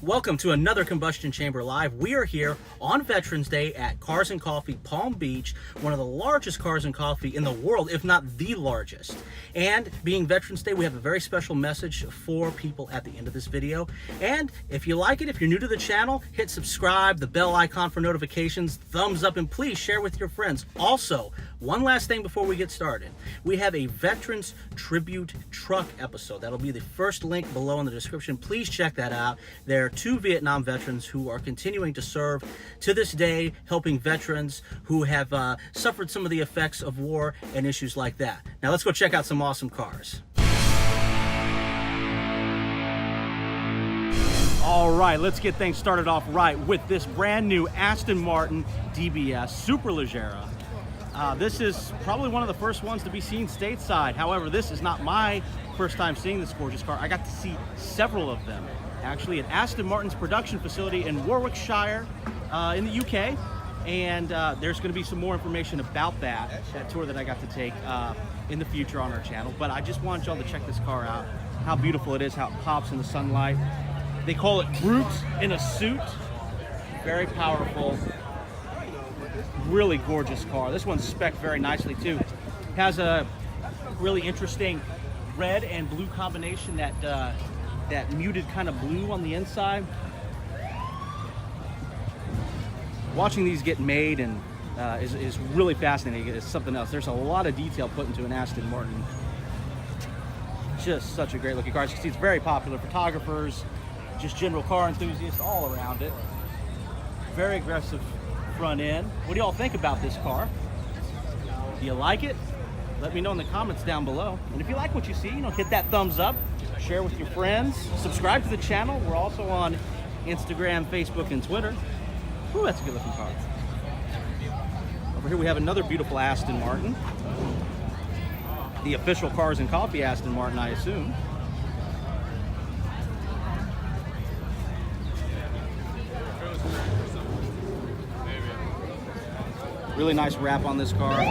Welcome to another Combustion Chamber Live. We are here on Veterans Day at Cars and Coffee Palm Beach, one of the largest Cars and Coffee in the world, if not the largest. And being Veterans Day, we have a very special message for people at the end of this video. And if you like it, if you're new to the channel, hit subscribe, the bell icon for notifications, thumbs up, and please share with your friends. Also, one last thing before we get started. We have a Veterans Tribute Truck episode. That'll be the first link below in the description. Please check that out. There are two Vietnam veterans who are continuing to serve to this day, helping veterans who have suffered some of the effects of war and issues like that. Now let's go check out some awesome cars. All right, let's get things started off right with this brand new Aston Martin DBS Superleggera. This is probably one of the first ones to be seen stateside. However, this is not my first time seeing this gorgeous car. I got to see several of them actually at Aston Martin's production facility in Warwickshire in the UK. And there's going to be some more information about that tour that I got to take in the future on our channel. But I just want y'all to check this car out, how beautiful it is, how it pops in the sunlight. They call it Brute in a suit. Very powerful. Really gorgeous car. This one's spec'd very nicely too. Has a really interesting red and blue combination, that muted kind of blue on the inside. Watching these get made and is really fascinating. It's something else. There's a lot of detail put into an Aston Martin. Just such a great looking car. As you can see, it's very popular. Photographers, just general car enthusiasts all around it. Very aggressive front end. What do y'all think about this car? Do you like it? Let me know in the comments down below. And if you like what you see, hit that thumbs up, share with your friends, subscribe to the channel. We're also on Instagram, Facebook, and Twitter. Ooh, that's a good looking car. Over here we have another beautiful Aston Martin. The official Cars and Coffee Aston Martin, I assume. Really nice wrap on this car.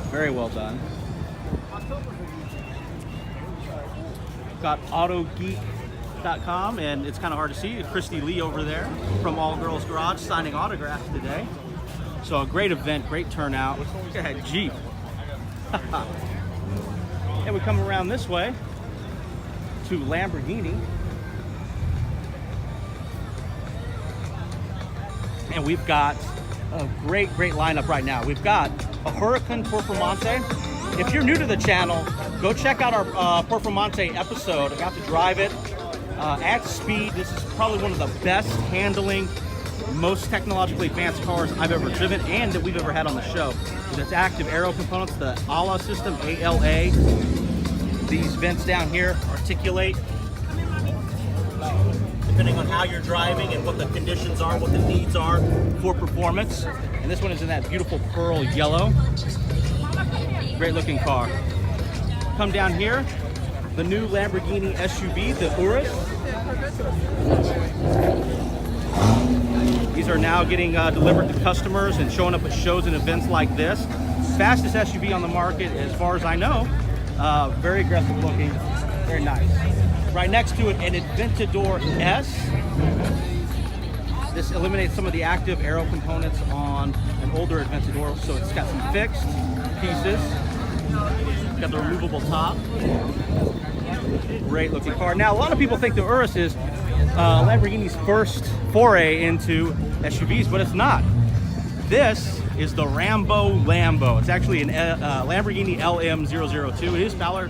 Very well done. Got AutoGeek.com, and it's kind of hard to see. Christy Lee over there from All Girls Garage signing autographs today. So a great event, great turnout. Look at that Jeep. And we come around this way to Lamborghini. And we've got a great lineup right now. We've got a Huracan Performante. If you're new to the channel, go check out our Performante episode. I got to drive it at speed. This is probably one of the best handling, most technologically advanced cars I've ever driven and that we've ever had on the show. It's active aero components, the ALA system, ALA. These vents down here articulate depending on how you're driving and what the conditions are, what the needs are for performance. And this one is in that beautiful pearl yellow. Great looking car. Come down here, the new Lamborghini SUV, the Urus. These are now getting delivered to customers and showing up at shows and events like this. Fastest SUV on the market as far as I know. Very aggressive looking, very nice. Right next to it, an Aventador S. This eliminates some of the active aero components on an older Aventador, so it's got some fixed pieces. Got the removable top. Great looking car. Now, a lot of people think the Urus is Lamborghini's first foray into SUVs, but it's not. This is the Rambo Lambo. It's actually an Lamborghini LM002. It is powered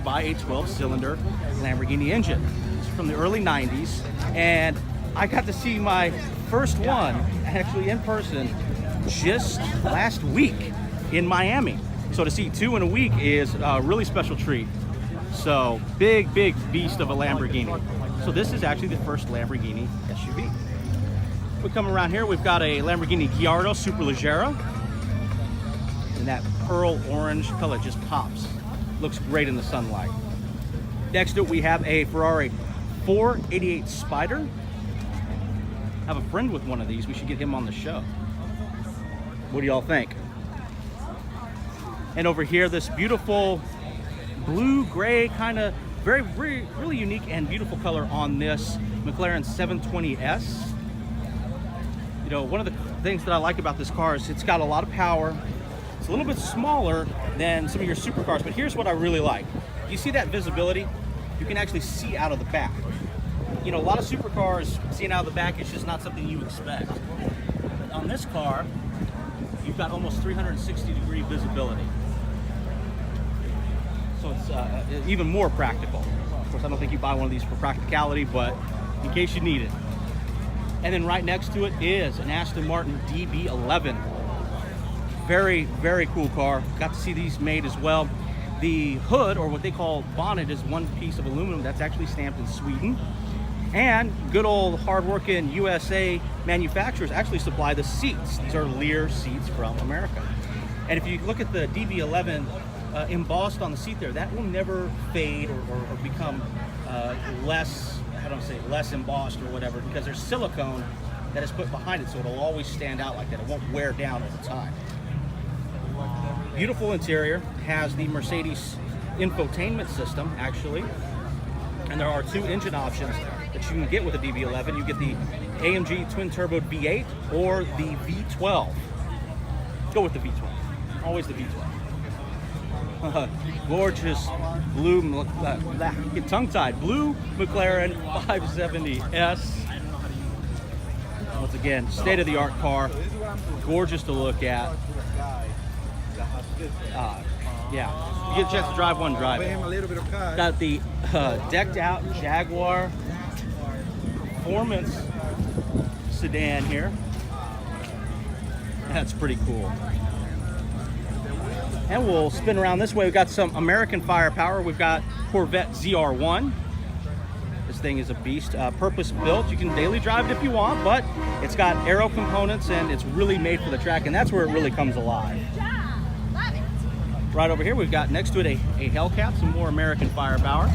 by a 12-cylinder Lamborghini engine. It's from the early 90s, and I got to see my first one actually in person just last week in Miami. So to see two in a week is a really special treat. So big beast of a Lamborghini. So this is actually the first Lamborghini SUV. We come around here, we've got a Lamborghini Gallardo Superleggera. And that pearl orange color just pops. Looks great in the sunlight. Next to it, we have a Ferrari 488 Spider. I have a friend with one of these. We should get him on the show. What do y'all think? And over here, this beautiful blue-gray kind of Really unique and beautiful color on this McLaren 720S. You know, one of the things that I like about this car is it's got a lot of power. It's a little bit smaller than some of your supercars, but here's what I really like. You see that visibility? You can actually see out of the back. You know, a lot of supercars, seeing out of the back is just not something you expect. But on this car, you've got almost 360-degree visibility. So it's even more practical. Of course, I don't think you buy one of these for practicality, but in case you need it. And then right next to it is an Aston Martin DB11. Very, very cool car. Got to see these made as well. The hood, or what they call bonnet, is one piece of aluminum that's actually stamped in Sweden. And good old hard-working USA manufacturers actually supply the seats. These are Lear seats from America. And if you look at the DB11 embossed on the seat there, that will never fade or become less, how do I say, less embossed or whatever, because there's silicone that is put behind it, so it'll always stand out like that. It won't wear down over time. Beautiful interior. Has the Mercedes infotainment system, actually. And there are two engine options that you can get with a DB11. You get the AMG twin-turbo V8 or the V12. Go with the V12. Always the V12. Gorgeous blue, get tongue-tied, blue McLaren 570S. Once again, state-of-the-art car. Gorgeous to look at. Yeah, you get a chance to drive one, drive it. Got the decked out Jaguar Performance sedan here. That's pretty cool. And we'll spin around this way. We've got some American firepower. We've got Corvette ZR1. This thing is a beast, purpose built. You can daily drive it if you want, but it's got aero components and it's really made for the track, and that's where it really comes alive. Right over here, we've got next to it a Hellcat, some more American firepower.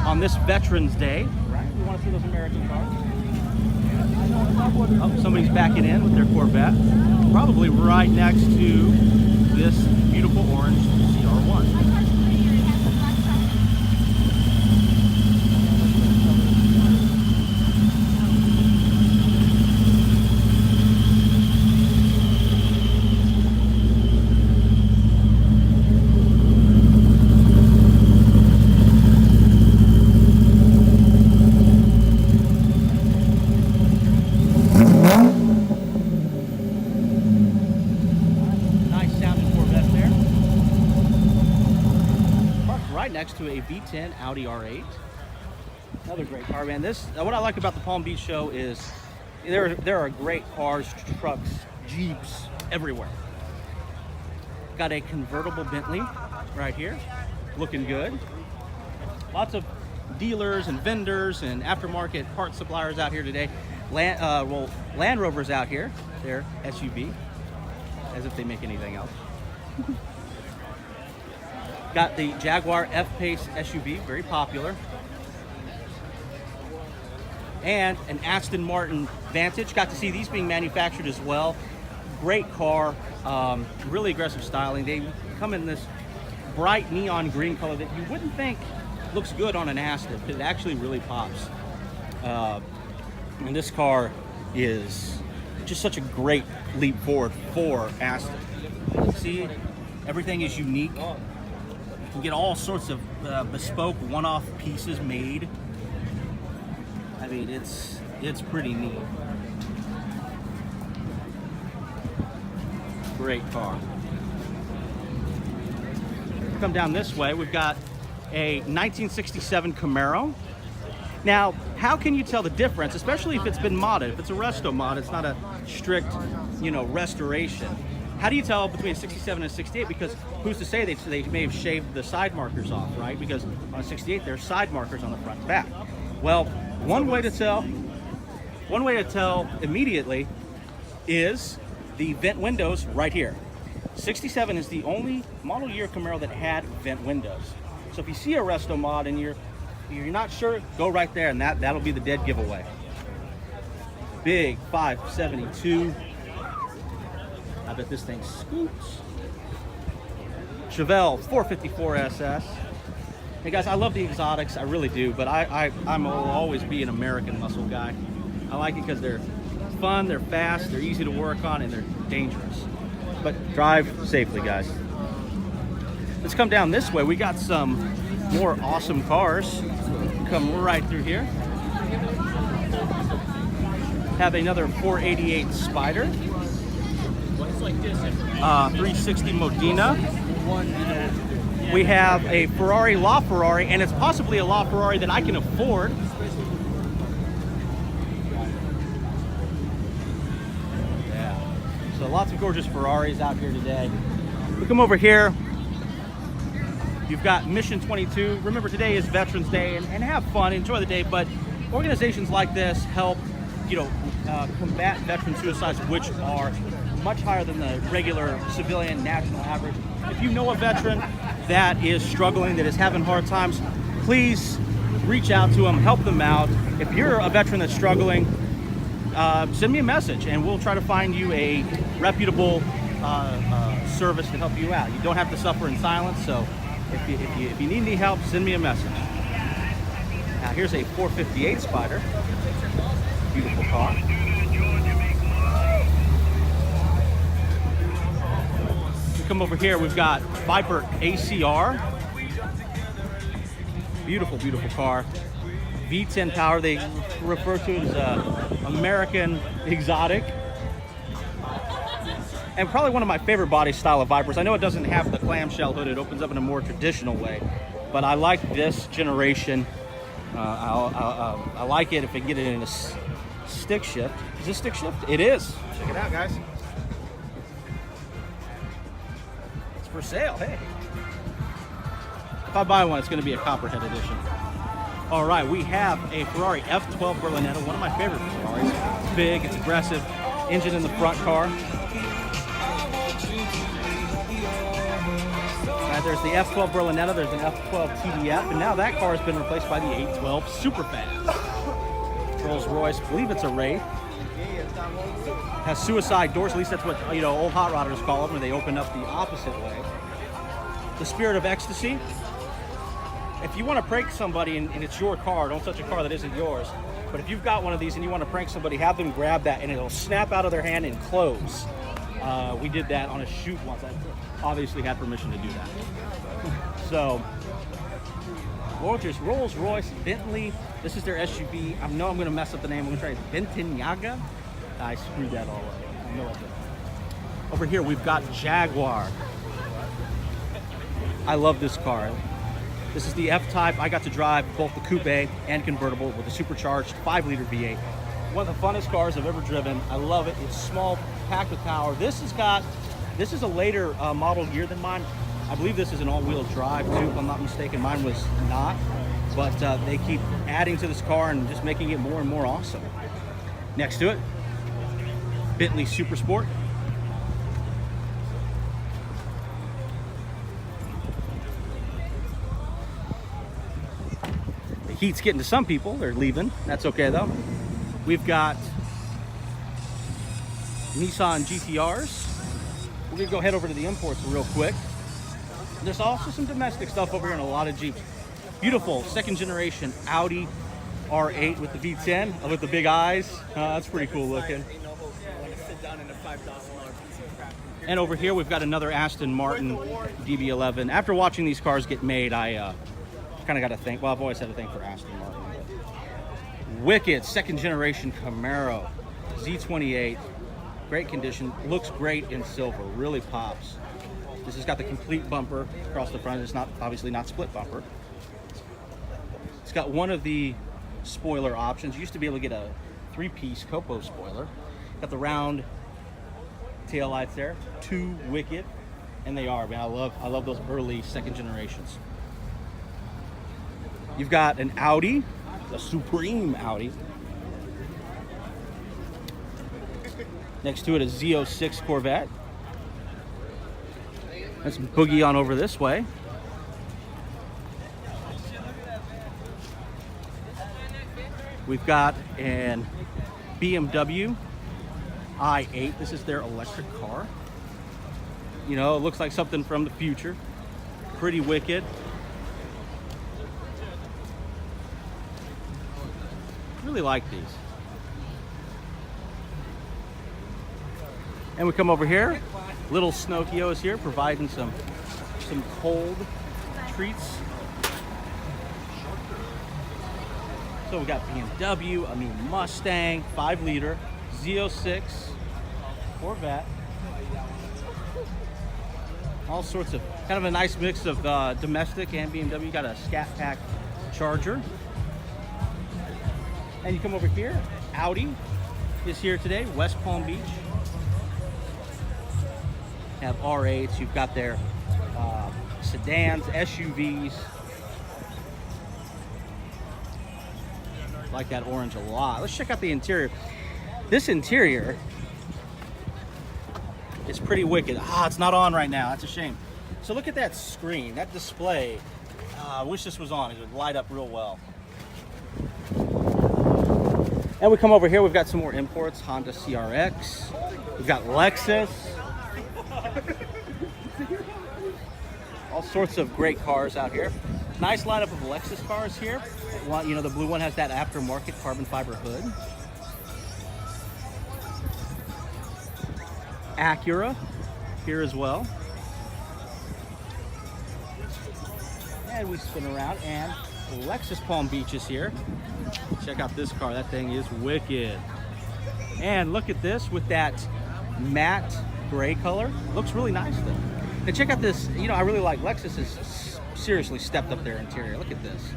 On this Veterans Day, right? We want to see those American cars. Oh, somebody's backing in with their Corvette. Probably right next to this beautiful orange CR1. Next to a V10 Audi R8. Another great car, man. This, what I like about the Palm Beach show is there are great cars, trucks, Jeeps everywhere. Got a convertible Bentley right here, looking good. Lots of dealers and vendors and aftermarket part suppliers out here today. Land Rover's out here, their SUV, as if they make anything else. Got the Jaguar F-Pace SUV, very popular. And an Aston Martin Vantage. Got to see these being manufactured as well. Great car, really aggressive styling. They come in this bright neon green color that you wouldn't think looks good on an Aston, but it actually really pops. And this car is just such a great leap forward for Aston. See, everything is unique. You can get all sorts of bespoke one-off pieces made. I mean, it's pretty neat. Great car. Come down this way, we've got a 1967 Camaro. Now, how can you tell the difference, especially if it's been modded? If it's a resto mod, it's not a strict, restoration. How do you tell between 67 and 68? Because who's to say they may have shaved the side markers off, right? Because on a 68, there's side markers on the front and back. Well, one way to tell immediately is the vent windows right here. 67 is the only model year Camaro that had vent windows. So if you see a resto mod and you're not sure, go right there, and that'll be the dead giveaway. Big 572. I bet this thing scoots. Chevelle 454 SS. Hey guys, I love the exotics, I really do, but I'm will always be an American muscle guy. I like it because they're fun, they're fast, they're easy to work on, and they're dangerous. But drive safely, guys. Let's come down this way. We got some more awesome cars. Come right through here. Have another 488 Spider. 360 Modena. We have a Ferrari LaFerrari, and it's possibly a LaFerrari that I can afford. Yeah. So lots of gorgeous Ferraris out here today. We come over here. You've got Mission 22. Remember, today is Veterans Day, and have fun, enjoy the day. But organizations like this help, combat veteran suicides, which are much higher than the regular civilian national average. If you know a veteran that is struggling, that is having hard times, please reach out to them, help them out. If you're a veteran that's struggling, send me a message and we'll try to find you a reputable service to help you out. You don't have to suffer in silence, so if you need any help, send me a message. Now here's a 458 Spider. Beautiful car. Come over here, we've got Viper ACR. Beautiful, beautiful car. V10 power, they refer to it as American exotic. And probably one of my favorite body style of Vipers. I know it doesn't have the clamshell hood, it opens up in a more traditional way. But I like this generation. I like it if I get it in a stick shift. Is this stick shift? It is. Check it out, guys. For sale, hey. If I buy one, it's going to be a Copperhead edition. All right, we have a Ferrari F12 Berlinetta, one of my favorite Ferraris. Big, it's aggressive, engine in the front car. There's the F12 Berlinetta, there's an F12 TDF, and now that car has been replaced by the 812 Superfast. Rolls-Royce, I believe it's a Wraith. Has suicide doors, at least that's what old hot rodders call them, where they open up the opposite way. The Spirit of Ecstasy. If you want to prank somebody and it's your car, don't touch a car that isn't yours. But if you've got one of these and you want to prank somebody, have them grab that and it'll snap out of their hand and close. We did that on a shoot once. I obviously had permission to do that. So, Rolls-Royce, Bentley. This is their SUV. I know I'm going to mess up the name. I'm going to try Bentinyaga. I screwed that all up. I have no idea. Over here, we've got Jaguar. I love this car. This is the F-Type. I got to drive both the coupe and convertible with a supercharged 5-liter V8. One of the funnest cars I've ever driven. I love it. It's small, packed with power. This is a later model year than mine. I believe this is an all-wheel drive too, if I'm not mistaken. Mine was not, but they keep adding to this car and just making it more and more awesome. Next to it, Bentley Super Sport. The heat's getting to some people. They're leaving. That's okay though. We've got Nissan GTRs. We're gonna go head over to the imports real quick. There's also some domestic stuff over here and a lot of Jeeps. Beautiful second generation Audi R8 with the V10 with the big eyes. That's pretty cool looking. And over here we've got another Aston Martin DB11. After watching these cars get made, I kind of got to think. Well, I've always had a thing for Aston Martin. Wicked second generation Camaro Z28. Great condition, looks great in silver, really pops. This has got the complete bumper across the front. It's not obviously not split bumper. It's got one of the spoiler options. You used to be able to get a 3-piece Copo spoiler. Got the round tail lights there. Two wicked, and they are, man. I love those early second generations. You've got an Audi, a Supreme Audi. Next to it, a Z06 Corvette. Let's boogie on over this way. We've got an BMW i8. This is their electric car. You know, it looks like something from the future. Pretty wicked. Really like these. And we come over here. Little Snokio is here, providing some cold treats. So we got BMW, I mean Mustang, 5-liter, Z06, Corvette. All sorts of, kind of a nice mix of domestic and BMW. Got a Scat Pack Charger. And you come over here, Audi is here today, West Palm Beach. Have R8s, you've got their sedans, SUVs. Like that orange a lot. Let's check out the interior. This interior is pretty wicked. It's not on right now. That's a shame. So look at that screen, that display. I wish this was on. It would light up real well. And we come over here. We've got some more imports. Honda CRX. We've got Lexus. All sorts of great cars out here. Nice lineup of Lexus cars here. You know, the blue one has that aftermarket carbon fiber hood. Acura here as well. And we spin around and Lexus Palm Beach is here. Check out this car. That thing is wicked. And look at this with that matte gray color. Looks really nice though. And check out this. You know, I really like Lexus has seriously stepped up their interior. Look at this.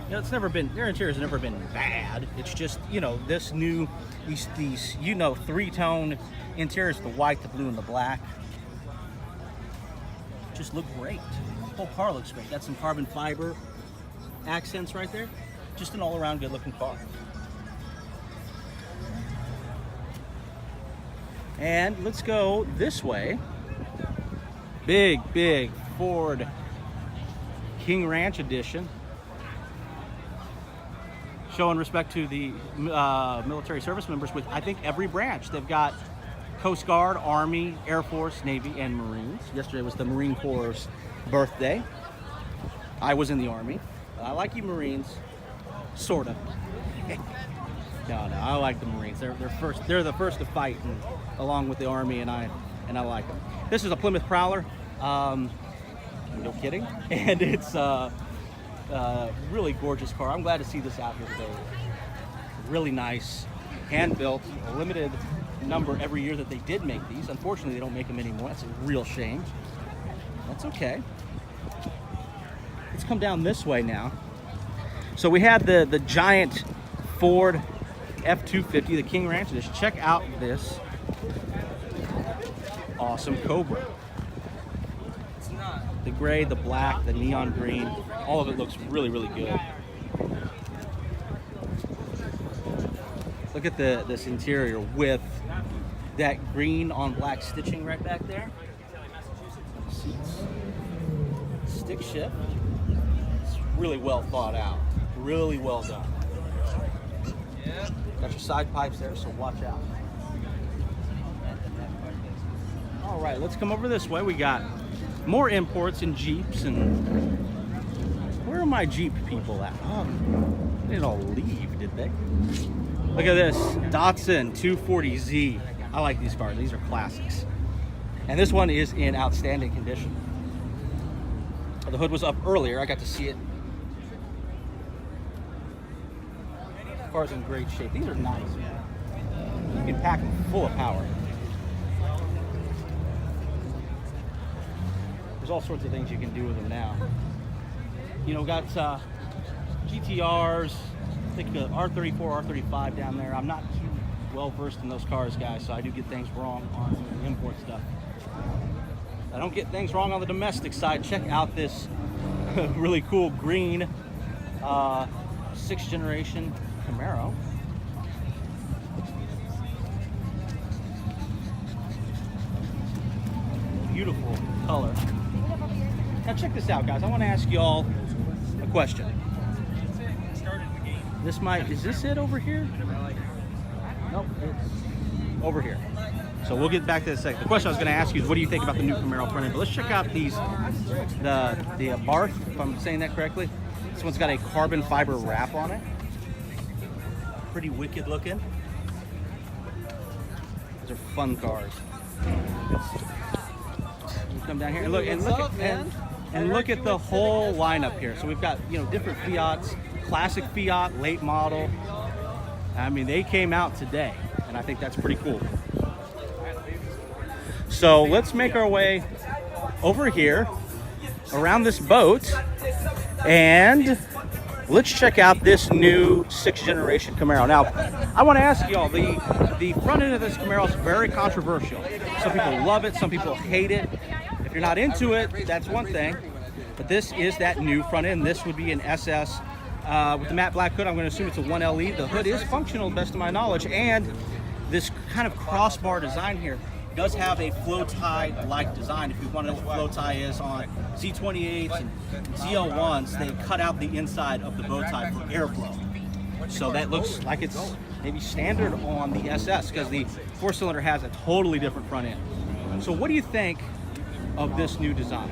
You know, it's never been, their interior's never been bad. It's just, you know, this new, these you know, 3-tone interiors, the white, the blue, and the black. Just look great. The whole car looks great. Got some carbon fiber accents right there. Just an all-around good-looking car. And let's go this way. Big Ford King Ranch edition. Showing respect to the military service members with, I think, every branch. They've got Coast Guard, Army, Air Force, Navy, and Marines. Yesterday was the Marine Corps' birthday. I was in the Army. I like you Marines, sort of. No, I like the Marines. They're the first to fight, and, along with the Army, and I like them. This is a Plymouth Prowler. No kidding. And it's really gorgeous car. I'm glad to see this out here today. Really nice, hand built, a limited number every year that they did make these. Unfortunately, they don't make them anymore. That's a real shame. That's okay. Let's come down this way now. So we had the giant Ford F-250, the King Ranch edition. Check out this awesome Cobra. The gray, the black, the neon green, all of it looks really, really good. Look at this interior with that green on black stitching right back there. Seats. Stick shift. It's really well thought out. Really well done. Got your side pipes there, so watch out. All right, let's come over this way. We got more imports and Jeeps, and where are my Jeep people at? Oh, they didn't all leave, did they? Look at this, Datsun 240Z. I like these cars, these are classics. And this one is in outstanding condition. The hood was up earlier, I got to see it. The car's in great shape. These are nice, man. You can pack them full of power. There's all sorts of things you can do with them now. You know, got GTRs, I think R34, R35 down there. I'm not too well versed in those cars, guys, so I do get things wrong on the import stuff. I don't get things wrong on the domestic side. Check out this really cool green 6th generation Camaro. Beautiful color. Now check this out, guys. I want to ask you all a question. Is this it over here? Nope, it's over here. So we'll get back to this second. The question I was going to ask you is, what do you think about the new Camaro front end? But let's check out these, the Barth, if I'm saying that correctly. This one's got a carbon fiber wrap on it. Pretty wicked looking. Those are fun cars. You come down here and look at the whole lineup here. So we've got, you know, different Fiats, classic Fiat, late model. I mean, they came out today, and I think that's pretty cool. So let's make our way over here around this boat, and let's check out this new 6th generation Camaro. Now, I want to ask y'all, the front end of this Camaro is very controversial. Some people love it, some people hate it. If you're not into it, that's one thing. But this is that new front end. This would be an SS with the matte black hood. I'm going to assume it's a 1LE. The hood is functional, best of my knowledge, and this kind of crossbar design here does have a flow tie-like design. If you want to know what flow tie is on Z28s and ZL1s, they cut out the inside of the bow tie for airflow. So that looks like it's maybe standard on the SS, because the 4-cylinder has a totally different front end. So what do you think of this new design?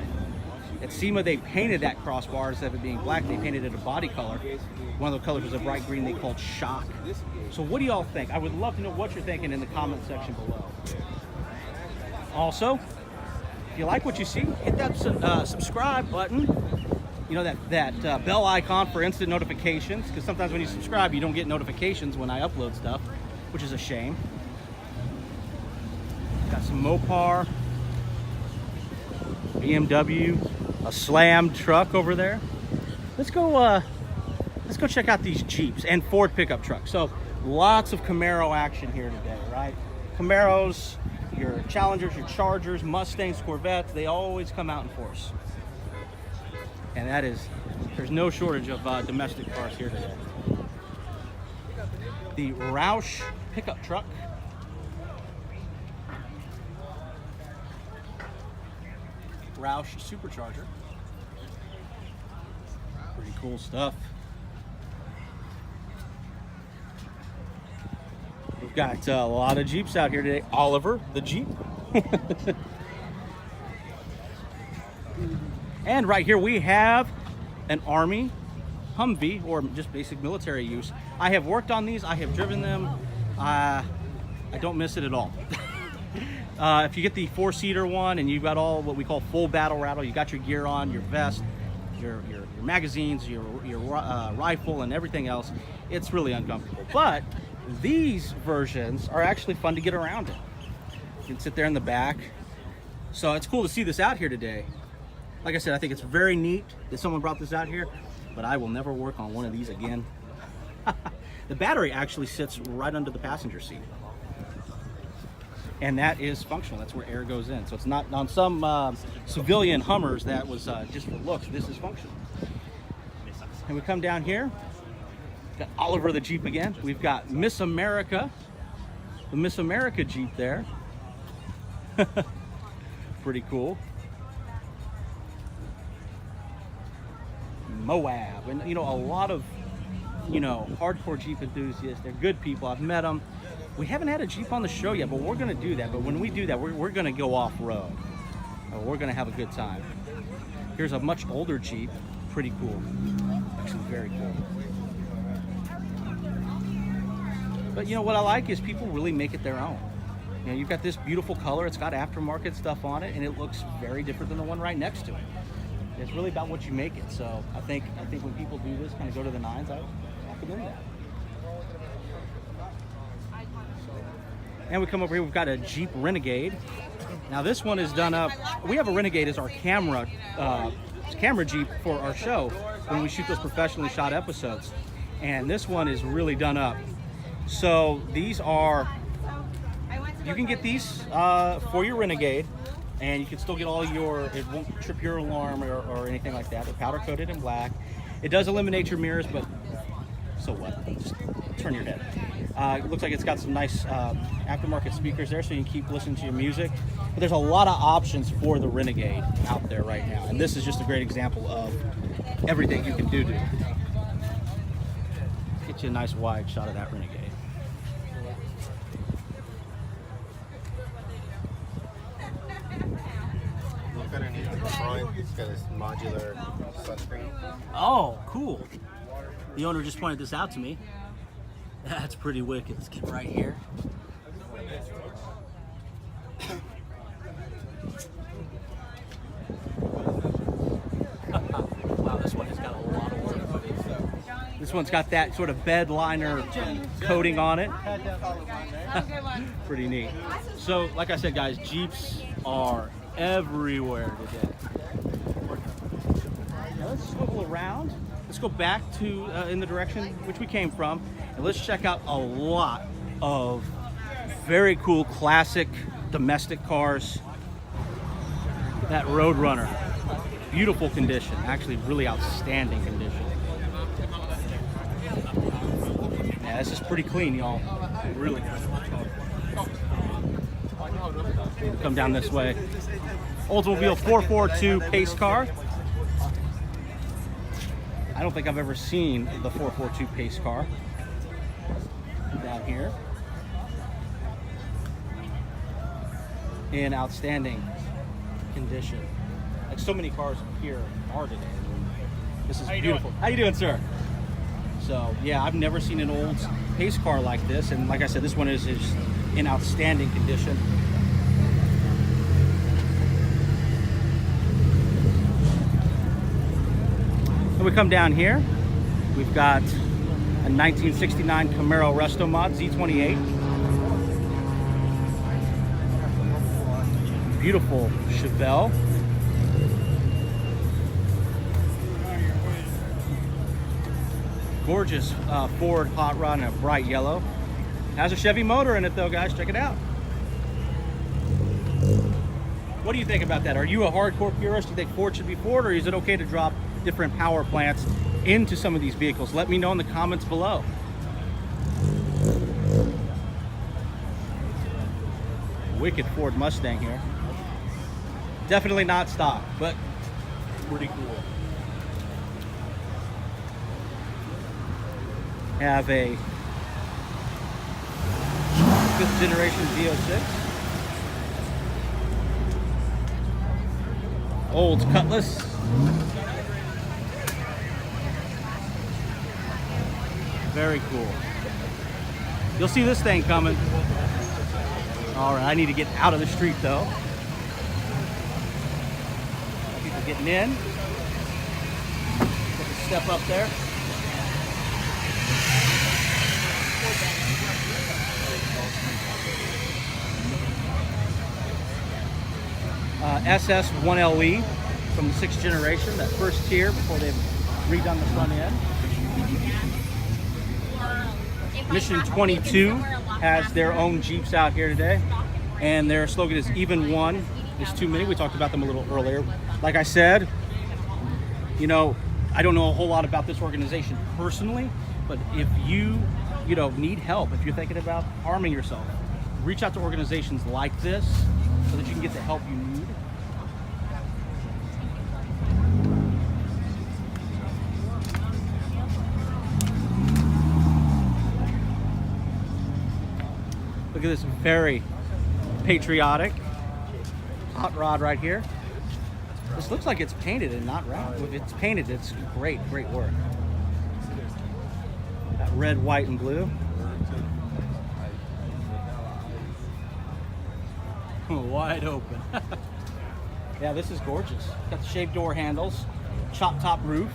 At SEMA, they painted that crossbar, instead of it being black, they painted it a body color. One of the colors was a bright green they called Shock. So what do y'all think? I would love to know what you're thinking in the comment section below. Also, if you like what you see, hit that subscribe button. You know, that bell icon for instant notifications, because sometimes when you subscribe, you don't get notifications when I upload stuff, which is a shame. Got some Mopar, BMW, a slammed truck over there. Let's go check out these Jeeps and Ford pickup trucks. So lots of Camaro action here today, right? Camaros, your Challengers, your Chargers, Mustangs, Corvettes, they always come out in force. And that is, there's no shortage of domestic cars here today. The Roush pickup truck. Roush supercharger. Pretty cool stuff. We've got a lot of Jeeps out here today. Oliver, the Jeep. And right here we have an Army Humvee, or just basic military use. I have worked on these. I have driven them. I don't miss it at all. If you get the 4-seater one and you've got all what we call full battle rattle, you got your gear on, your vest, your magazines, your rifle, and everything else, it's really uncomfortable. But these versions are actually fun to get around in. You can sit there in the back. So it's cool to see this out here today. Like I said, I think it's very neat that someone brought this out here, but I will never work on one of these again. The battery actually sits right under the passenger seat. And that is functional. That's where air goes in. So it's not on some civilian Hummers that was just for looks. This is functional. And we come down here. Got Oliver the Jeep again. We've got Miss America, the Miss America Jeep there. Pretty cool. Moab, and you know, a lot of, you know, hardcore Jeep enthusiasts. They're good people. I've met them. We haven't had a Jeep on the show yet, but we're going to do that. But when we do that, we're going to go off-road. We're going to have a good time. Here's a much older Jeep. Pretty cool. Actually, very cool. But you know what I like is people really make it their own. You know, you've got this beautiful color. It's got aftermarket stuff on it, and it looks very different than the one right next to it. It's really about what you make it. So I think when people do this, kind of go to the nines, I recommend that. And we come over here, we've got a Jeep Renegade. Now this one is done up. We have a Renegade as our camera Jeep for our show when we shoot those professionally shot episodes. And this one is really done up. So these are, you can get these for your Renegade, and you can still get all your, it won't trip your alarm or anything like that. They're powder coated in black. It does eliminate your mirrors, but so what? Just turn your head. It looks like it's got some nice aftermarket speakers there, so you can keep listening to your music. But there's a lot of options for the Renegade out there right now, and this is just a great example of everything you can do to it. Get you a nice wide shot of that Renegade. look underneath the front, it's got this modular sunscreen. Oh, cool. The owner just pointed this out to me. That's pretty wicked. Let's get right here. Wow, this one has got a lot of work. This one's got that sort of bed liner coating on it. Pretty neat. So, like I said, guys, Jeeps are everywhere today. Now let's swivel around. Let's go back to in the direction which we came from, and let's check out a lot of very cool classic domestic cars. That Roadrunner, beautiful condition, actually really outstanding condition. Yeah, this is pretty clean, y'all. Really good. Come down this way. Oldsmobile 442 pace car. I don't think I've ever seen the 442 pace car. Down here. In outstanding condition. Like so many cars here are today. This is beautiful. How you doing, sir? So yeah, I've never seen an old pace car like this, and like I said, this one is in outstanding condition. And we come down here, we've got a 1969 Camaro Resto Mod Z28. Beautiful Chevelle. Gorgeous Ford hot rod in a bright yellow. Has a Chevy motor in it though, guys. Check it out. What do you think about that? Are you a hardcore purist? Do you think Ford should be Ford, or is it okay to drop different power plants into some of these vehicles? Let me know in the comments below. Wicked Ford Mustang here. Definitely not stock, but pretty cool. Have a 5th generation Z06. Old Cutlass. Very cool. You'll see this thing coming. All right, I need to get out of the street though. People getting in. Put the step up there. SS1LE from the 6th generation, that first tier before they've redone the front end. Mission 22 has their own Jeeps out here today, and their slogan is "Even one is too many." We talked about them a little earlier. Like I said, you know, I don't know a whole lot about this organization personally, but if you need help, if you're thinking about harming yourself, reach out to organizations like this so that you can get the help you need. Look at this very patriotic hot rod right here. This looks like it's painted and not wrapped. If it's painted, it's great work. That red, white, and blue. Wide open. Yeah, this is gorgeous. Got the shaved door handles, chop top roof.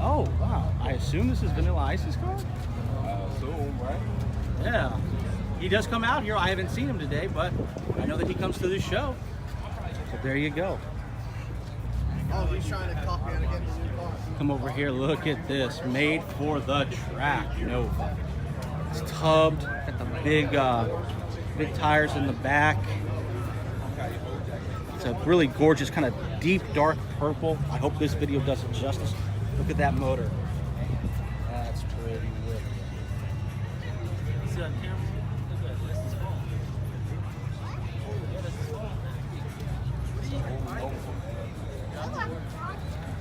Oh, wow. I assume this is Vanilla Ice's car? Assume, right? Yeah. He does come out here. I haven't seen him today, but I know that he comes to this show. So there you go. Oh, he's trying to copy and get the new car. Come over here. Look at this. Made for the track. Nova. It's tubbed. Got the big tires in the back. It's a really gorgeous kind of deep dark purple. I hope this video does it justice. Look at that motor. That's pretty wicked. See that camera? Look at this. This is full.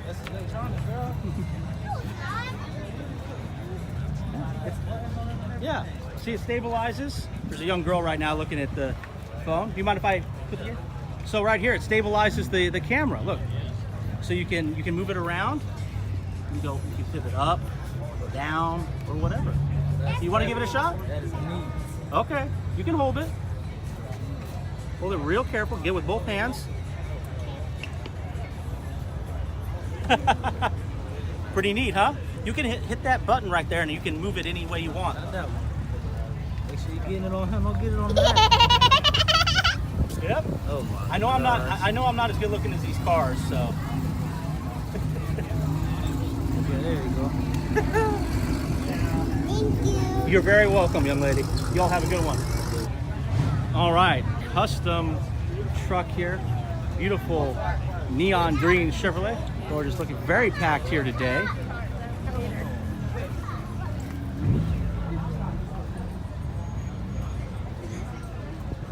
This is electronic, girl. Yeah. See, it stabilizes. There's a young girl right now looking at the phone. Do you mind if I put the? So right here, it stabilizes the camera. Look, so you can move it around. You can pivot up, or down, or whatever. You want to give it a shot? That is neat. Okay, you can hold it. Hold it real careful. Get with both hands. Pretty neat, huh? You can hit that button right there, and you can move it any way you want. Not that one. Make sure you're getting it on him. Don't get it on that. Yep. Oh my. I know I'm not. I know I'm not as good looking as these cars. So. Yeah, there you go. Thank you. You're very welcome, young lady. Y'all have a good one. All right, custom truck here. Beautiful neon green Chevrolet. Gorgeous looking. Very packed here today.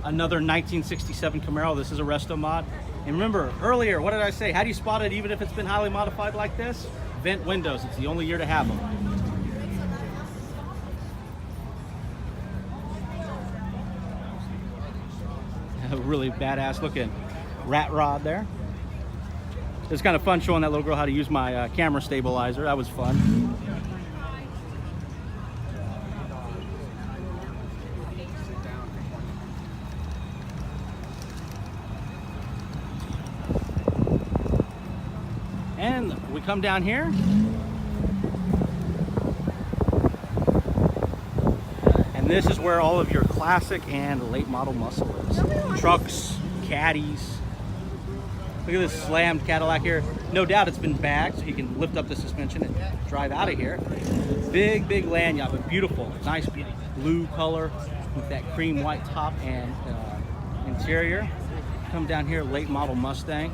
Another 1967 Camaro. This is a resto mod. And remember, earlier, what did I say? How do you spot it even if it's been highly modified like this? Vent windows. It's the only year to have them. A really badass looking rat rod there. It was kind of fun showing that little girl how to use my camera stabilizer. That was fun. And we come down here. And this is where all of your classic and late model muscle is. Trucks, caddies. Look at this slammed Cadillac here. No doubt it's been bagged, so you can lift up the suspension and drive out of here. Big, big lanyard, but beautiful. Nice blue color with that cream white top and interior. Come down here, late model Mustang.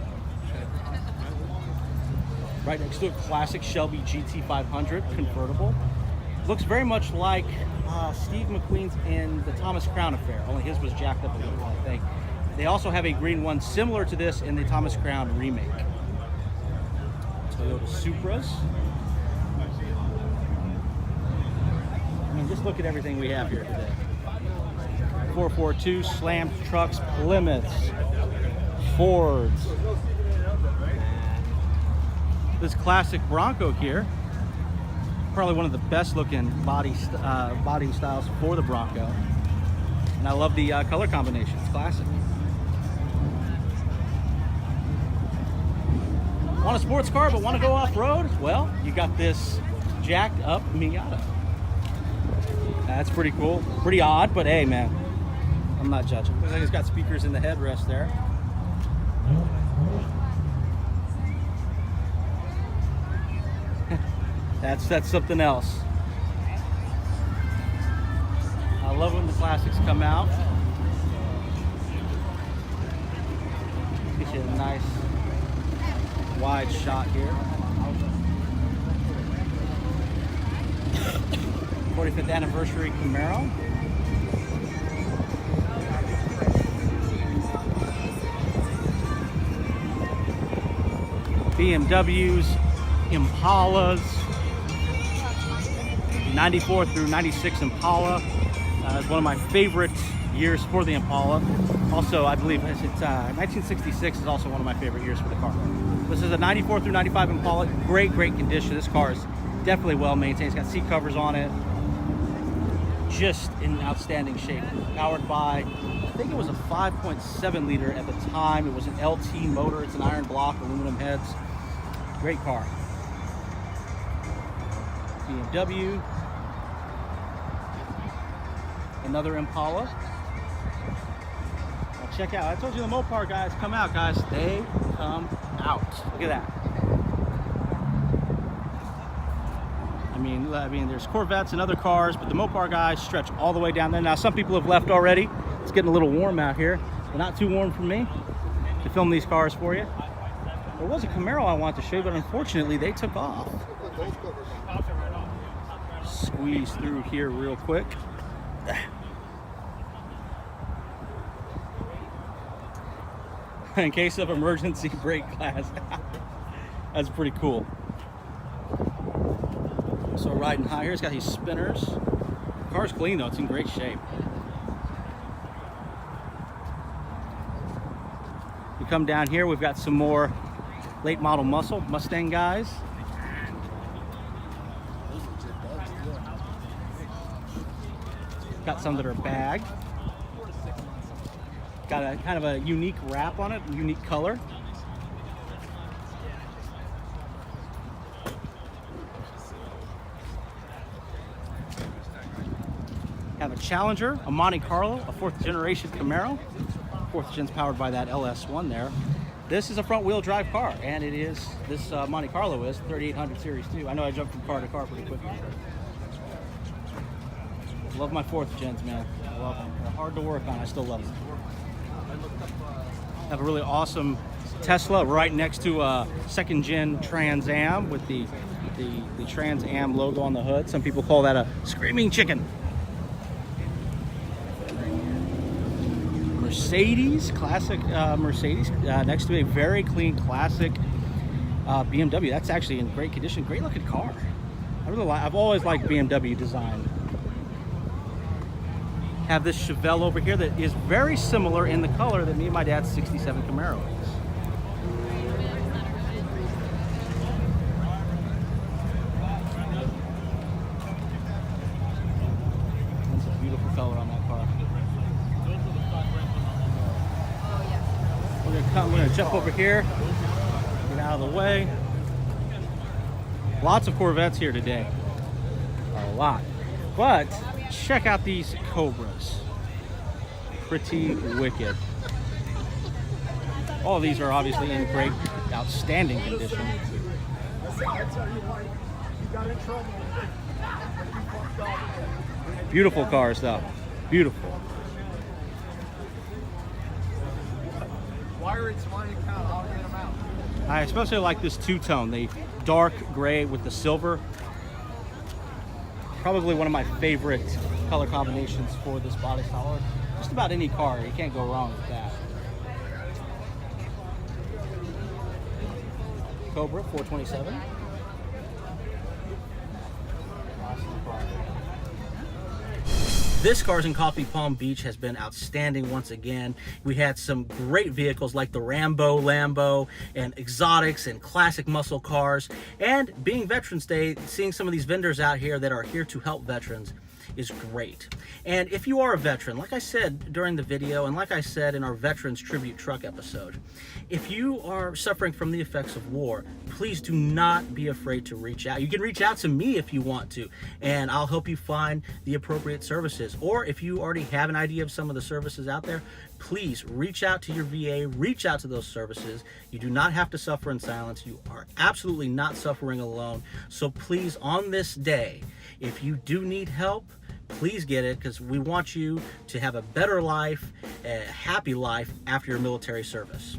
Right next to a classic Shelby GT500 convertible. Looks very much like Steve McQueen's in the Thomas Crown Affair, only his was jacked up a little bit, I think. They also have a green one similar to this in the Thomas Crown remake. Toyota Supras. I mean, just look at everything we have here today. 442 slammed trucks, Plymouths, Fords. This classic Bronco here, probably one of the best looking body styles for the Bronco. And I love the color combination, it's classic. Want a sports car but want to go off-road? Well, you got this jacked up Miata. That's pretty cool. Pretty odd, but hey man, I'm not judging. Looks like it's got speakers in the headrest there. That's something else. I love when the classics come out. Get you a nice wide shot here. 45th anniversary Camaro. BMWs, Impalas. 94 through 96 Impala is one of my favorite years for the Impala. Also, I believe it's 1966 is also one of my favorite years for the car. This is a 94 through 95 Impala. Great condition. This car is definitely well maintained. It's got seat covers on it. Just in outstanding shape. Powered by, I think it was a 5.7 liter at the time. It was an LT motor. It's an iron block, aluminum heads. Great car. BMW. Another Impala. Now check out. I told you the Mopar guys come out, guys. They come out. Look at that. I mean, there's Corvettes and other cars, but the Mopar guys stretch all the way down there. Now, some people have left already. It's getting a little warm out here, but not too warm for me to film these cars for you. There was a Camaro I wanted to show you, but unfortunately, they took off. Squeeze through here real quick. In case of emergency, brake glass. That's pretty cool. So riding high here, it's got these spinners. Car's clean though, it's in great shape. We come down here, we've got some more late model muscle Mustang guys. Got some that are bagged. Got a kind of a unique wrap on it, unique color. Have a Challenger, a Monte Carlo, a 4th generation Camaro. 4th gen's powered by that LS1 there. This is a front wheel drive car, and it is, this Monte Carlo is 3800 Series 2. I know I jumped from car to car pretty quickly. Love my 4th gens, man. I love them. They're hard to work on, I still love them. Have a really awesome Tesla right next to a 2nd gen Trans Am with the Trans Am logo on the hood. Some people call that a screaming chicken. Mercedes, classic Mercedes, next to a very clean classic BMW. That's actually in great condition, great looking car. I've always liked BMW design. Have this Chevelle over here that is very similar in the color that me and my dad's 67 Camaro is. That's a beautiful color on that car. We're gonna jump over here, get out of the way. Lots of Corvettes here today, a lot. But check out these Cobras, pretty wicked. All of these are obviously in great, outstanding condition. Beautiful cars though, beautiful. I especially like this two-tone, the dark gray with the silver. Probably one of my favorite color combinations for this body style. Just about any car, you can't go wrong with that. Cobra 427. This Cars and Coffee Palm Beach has been outstanding once again. We had some great vehicles like the Rambo, Lambo, and exotics and classic muscle cars. And being Veterans Day, seeing some of these vendors out here that are here to help veterans is great. And if you are a veteran, like I said during the video, and like I said in our Veterans Tribute Truck episode, if you are suffering from the effects of war, please do not be afraid to reach out. You can reach out to me if you want to, and I'll help you find the appropriate services. Or if you already have an idea of some of the services out there, please reach out to your VA, reach out to those services. You do not have to suffer in silence. You are absolutely not suffering alone. So please, on this day, if you do need help, please get it, because we want you to have a better life, a happy life after your military service.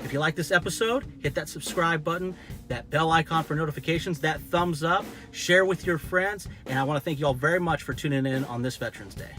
If you like this episode, hit that subscribe button, that bell icon for notifications, that thumbs up, share with your friends, and I want to thank you all very much for tuning in on this Veterans Day.